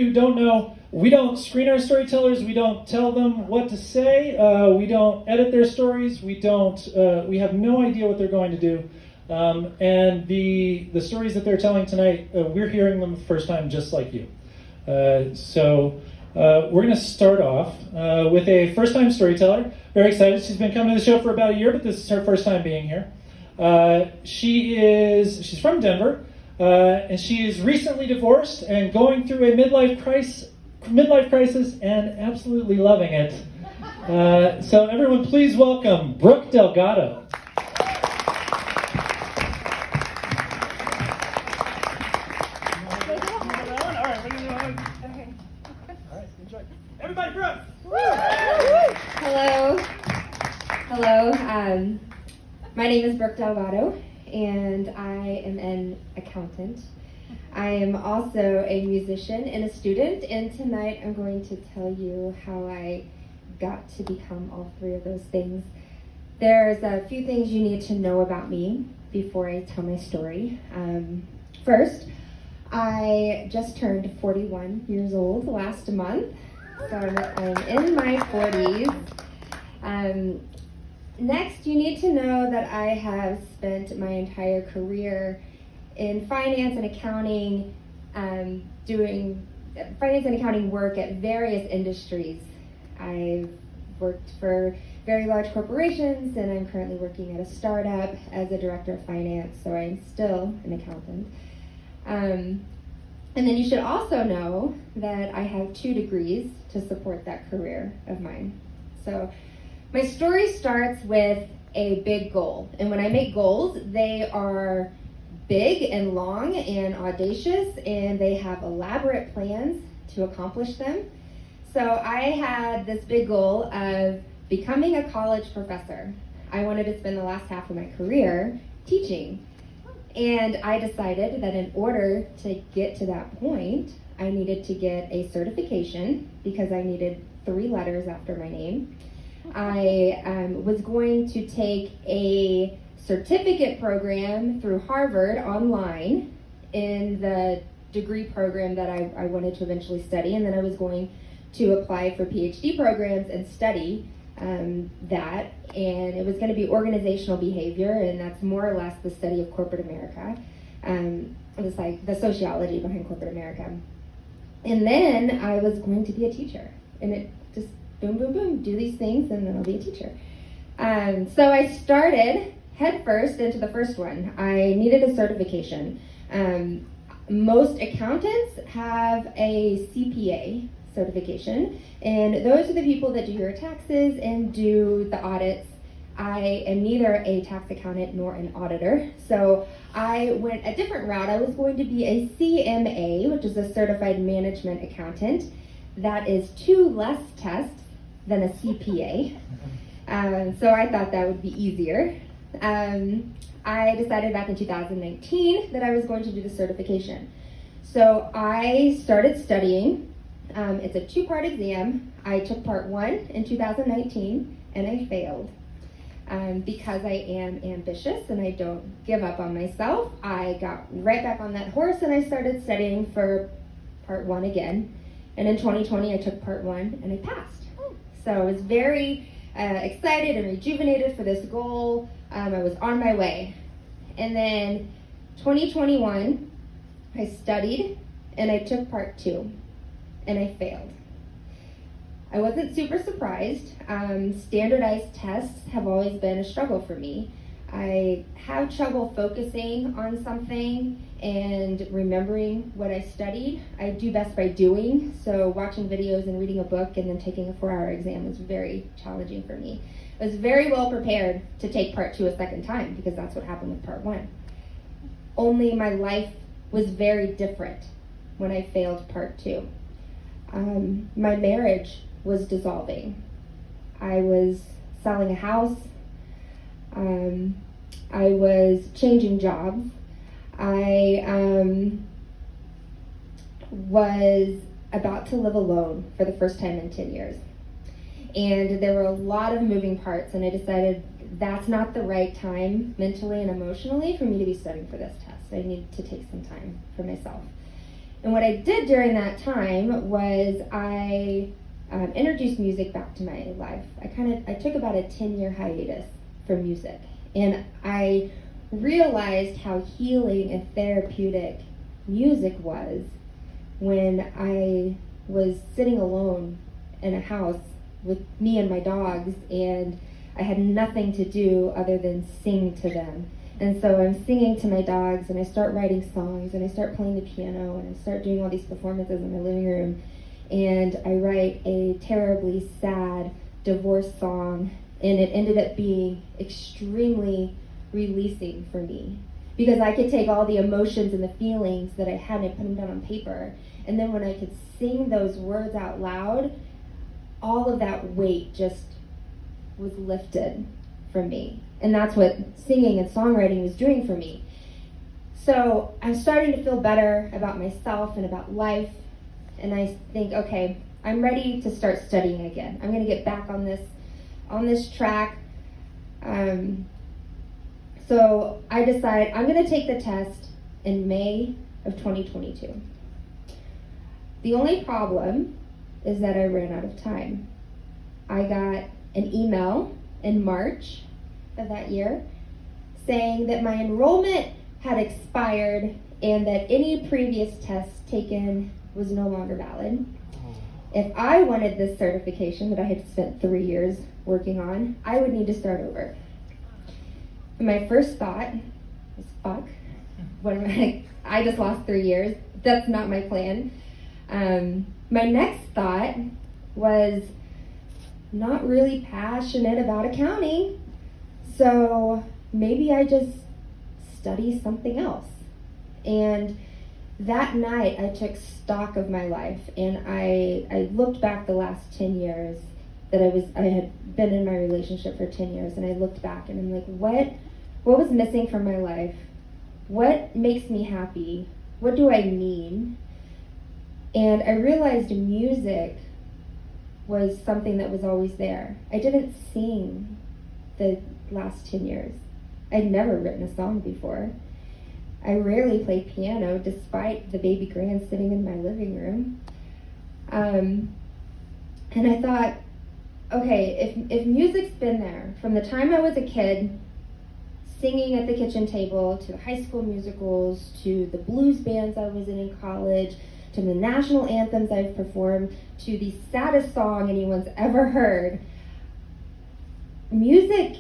You don't know, we don't screen our storytellers, we don't tell them what to say, we don't edit their stories, we have no idea what they're going to do. And the stories that they're telling tonight, we're hearing them the first time just like you. So we're going to start off with a first-time storyteller. Very excited. She's been coming to the show for about a year, but this is her first time being here. She's from Denver. And she is recently divorced and going through a midlife crisis and absolutely loving it. So everyone, please welcome Brooke Delgado. Everybody, Brooke. Hello. My name is Brooke Delgado, and I am an accountant. I am also a musician and a student, and tonight I'm going to tell you how I got to become all three of those things. There's a few things you need to know about me before I tell my story. First, I just turned 41 years old last month, so I'm in my 40s. Next, you need to know that I have spent my entire career in finance and accounting, doing finance and accounting work at various industries. I've worked for very large corporations, and I'm currently working at a startup as a director of finance, so I'm still an accountant. And then you should also know that I have 2 degrees to support that career of mine. So my story starts with a big goal. And when I make goals, they are big and long and audacious, and they have elaborate plans to accomplish them. So I had this big goal of becoming a college professor. I wanted to spend the last half of my career teaching. And I decided that in order to get to that point, I needed to get a certification because I needed 3 letters after my name. I was going to take a certificate program through Harvard online in the degree program that I wanted to eventually study, and then I was going to apply for PhD programs and study that, and it was going to be organizational behavior, and that's more or less the study of corporate America, it's like the sociology behind corporate America. And then I was going to be a teacher, and it just boom, boom, boom, do these things, and then I'll be a teacher. So I started head first into the first one. I needed a certification. Most accountants have a CPA certification, and those are the people that do your taxes and do the audits. I am neither a tax accountant nor an auditor, so I went a different route. I was going to be a CMA, which is a certified management accountant. That is 2 less tests than a CPA. So I thought that would be easier. I decided back in 2019 that I was going to do the certification. So I started studying. It's a 2-part exam. I took part 1 in 2019 and I failed. Because I am ambitious and I don't give up on myself, I got right back on that horse and I started studying for part 1 again. And in 2020 I took part 1 and I passed. So I was very excited and rejuvenated for this goal. I was on my way. And then 2021, I studied and I took part 2 and I failed. I wasn't super surprised. Standardized tests have always been a struggle for me. I have trouble focusing on something and remembering what I studied. I do best by doing, so watching videos and reading a book and then taking a 4-hour exam was very challenging for me. I was very well prepared to take part 2 a second time because that's what happened with part 1. Only my life was very different when I failed part 2. My marriage was dissolving. I was selling a house. I was changing jobs. I was about to live alone for the first time in 10 years. And there were a lot of moving parts, and I decided that's not the right time mentally and emotionally for me to be studying for this test. I need to take some time for myself. And what I did during that time was I introduced music back to my life. I took about a 10-year hiatus from music, and I realized how healing and therapeutic music was when I was sitting alone in a house with me and my dogs, and I had nothing to do other than sing to them. And so I'm singing to my dogs, and I start writing songs, and I start playing the piano, and I start doing all these performances in my living room. And I write a terribly sad divorce song, and it ended up being extremely releasing for me, because I could take all the emotions and the feelings that I had and put them down on paper. And then when I could sing those words out loud, all of that weight just was lifted from me. And that's what singing and songwriting was doing for me. So I'm starting to feel better about myself and about life. And I think, okay, I'm ready to start studying again. I'm going to get back on this track. So I decide I'm going to take the test in May of 2022. The only problem is that I ran out of time. I got an email in March of that year saying that my enrollment had expired and that any previous tests taken was no longer valid. If I wanted this certification that I had spent 3 years working on, I would need to start over. And my first thought was, fuck, I just lost 3 years. That's not my plan. My next thought was not really passionate about accounting, so maybe I just study something else. And that night I took stock of my life, and I looked back the last 10 years that I had been in my relationship for 10 years, and I looked back and I'm like, what was missing from my life? What makes me happy? What do I need? And I realized music was something that was always there. I didn't sing the last 10 years. I'd never written a song before. I rarely play piano despite the baby grand sitting in my living room. And I thought, okay, if music's been there from the time I was a kid, singing at the kitchen table, to the high school musicals, to the blues bands I was in college, to the national anthems I've performed, to the saddest song anyone's ever heard, music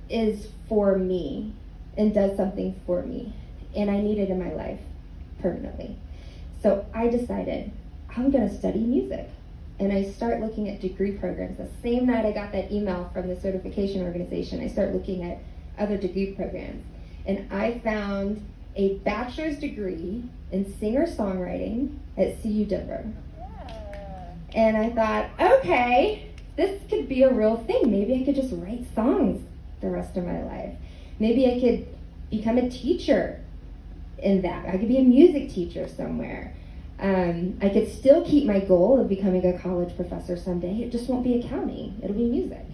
is for me and does something for me, and I need it in my life permanently. So I decided I'm going to study music, and I start looking at degree programs. The same night I got that email from the certification organization, I start looking at other degree programs, and I found a bachelor's degree in singer-songwriting at CU Denver. And I thought, okay, this could be a real thing. Maybe I could just write songs the rest of my life. Maybe I could become a teacher in that. I could be a music teacher somewhere. I could still keep my goal of becoming a college professor someday. It just won't be accounting. It'll be music.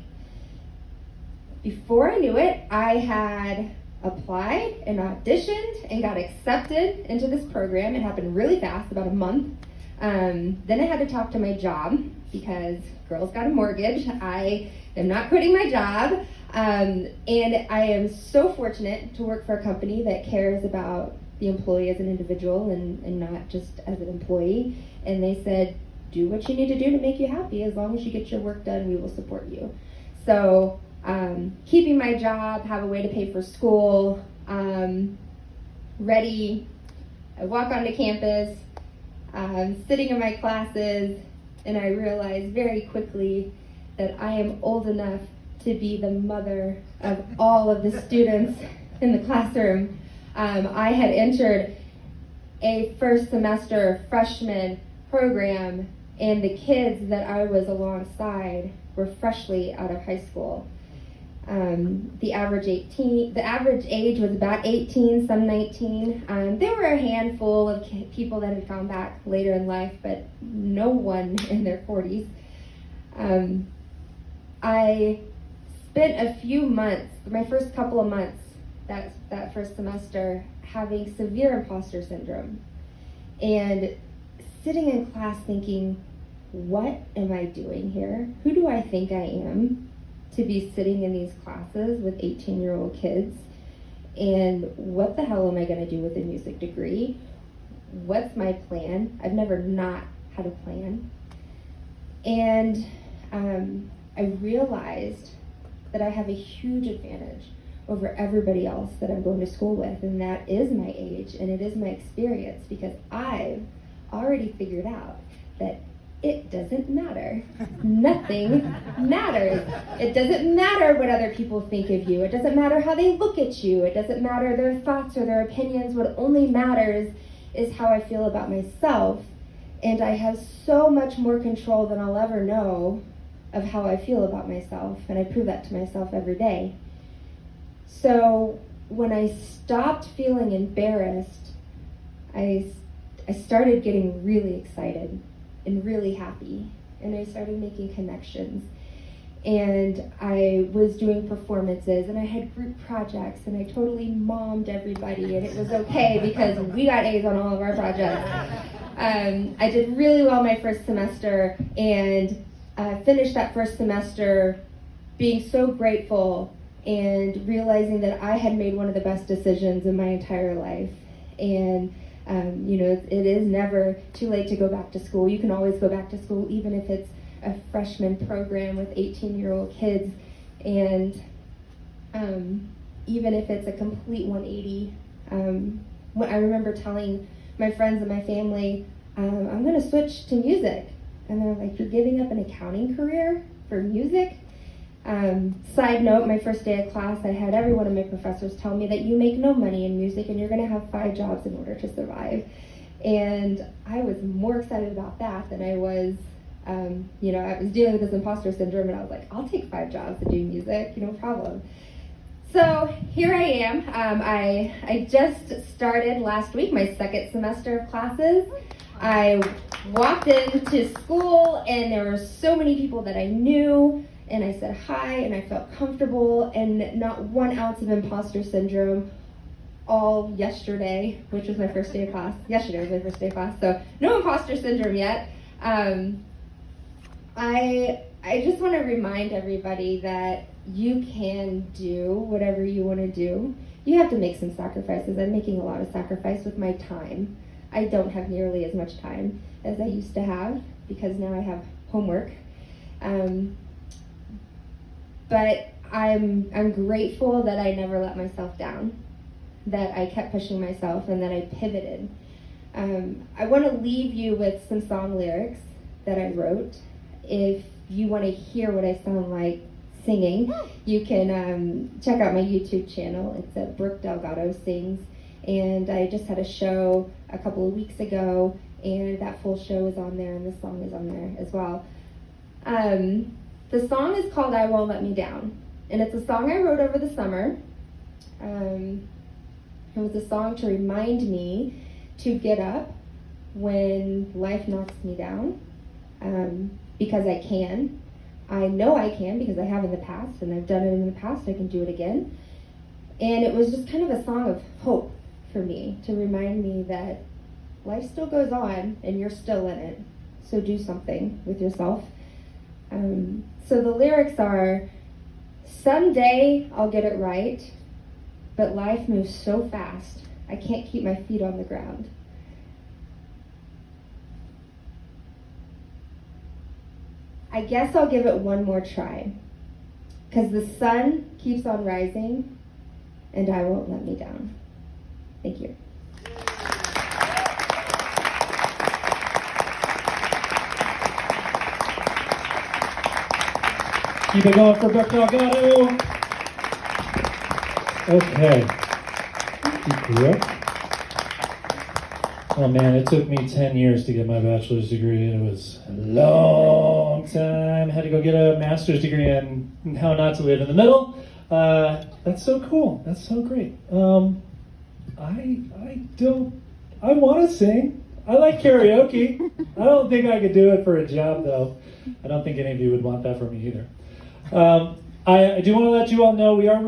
Before I knew it, I had applied and auditioned and got accepted into this program. It happened really fast, about a month. Then I had to talk to my job because girls got a mortgage. I am not quitting my job. And I am so fortunate to work for a company that cares about the employee as an individual and not just as an employee. And they said, do what you need to do to make you happy. As long as you get your work done, we will support you. So keeping my job, have a way to pay for school, ready. I walk onto campus, sitting in my classes, and I realized very quickly that I am old enough to be the mother of all of the students in the classroom. I had entered a first semester freshman program, and the kids that I was alongside were freshly out of high school. The average age was about 18, some 19. There were a handful of people that had come back later in life, but no one in their 40s. I spent a few months, my first couple of months, that first semester, having severe imposter syndrome. And sitting in class thinking, what am I doing here? Who do I think I am to be sitting in these classes with 18-year-old kids? And what the hell am I going to do with a music degree? What's my plan? I've never not had a plan. And I realized that I have a huge advantage over everybody else that I'm going to school with, and that is my age and it is my experience, because I've already figured out that it doesn't matter. Nothing matters. It doesn't matter what other people think of you. It doesn't matter how they look at you. It doesn't matter their thoughts or their opinions. What only matters is how I feel about myself. And I have so much more control than I'll ever know of how I feel about myself. And I prove that to myself every day. So when I stopped feeling embarrassed, I started getting really excited and really happy, and I started making connections, and I was doing performances, and I had group projects, and I totally mommed everybody, and it was okay because we got A's on all of our projects. I did really well my first semester, and finished that first semester being so grateful and realizing that I had made one of the best decisions in my entire life. And it is never too late to go back to school. You can always go back to school, even if it's a freshman program with 18-year-old kids, and even if it's a complete 180. I remember telling my friends and my family, I'm going to switch to music. And they're like, you're giving up an accounting career for music? Side note, my first day of class, I had every one of my professors tell me that you make no money in music and you're going to have 5 jobs in order to survive. And I was more excited about that than I was, I was dealing with this imposter syndrome, and I was like, I'll take 5 jobs to do music, no problem. So here I am. I just started last week my second semester of classes. I walked into school and there were so many people that I knew, and I said hi, and I felt comfortable, and not 1 ounce of imposter syndrome all yesterday, which was my first day of class. Yesterday was my first day of class, so no imposter syndrome yet. I just want to remind everybody that you can do whatever you want to do. You have to make some sacrifices. I'm making a lot of sacrifice with my time. I don't have nearly as much time as I used to have because now I have homework. But I'm grateful that I never let myself down, that I kept pushing myself, and that I pivoted. I want to leave you with some song lyrics that I wrote. If you want to hear what I sound like singing, you can check out my YouTube channel. It's at Brooke Delgado Sings. And I just had a show a couple of weeks ago, and that full show is on there, and the song is on there as well. The song is called I Won't Let Me Down, and it's a song I wrote over the summer. It was a song to remind me to get up when life knocks me down, because I can. I know I can because I have in the past, and I've done it in the past. I can do it again. And it was just kind of a song of hope for me, to remind me that life still goes on and you're still in it. So do something with yourself. So the lyrics are, someday I'll get it right, but life moves so fast, I can't keep my feet on the ground. I guess I'll give it one more try, because the sun keeps on rising and I won't let me down. Thank you. Keep it going for Brooke Delgado. Okay. Thank you, Brooke. Oh man, it took me 10 years to get my bachelor's degree, and it was a long time. Had to go get a master's degree in how not to live in the middle. That's so cool. That's so great. I want to sing. I like karaoke. I don't think I could do it for a job, though. I don't think any of you would want that from me either. I do want to let you all know we are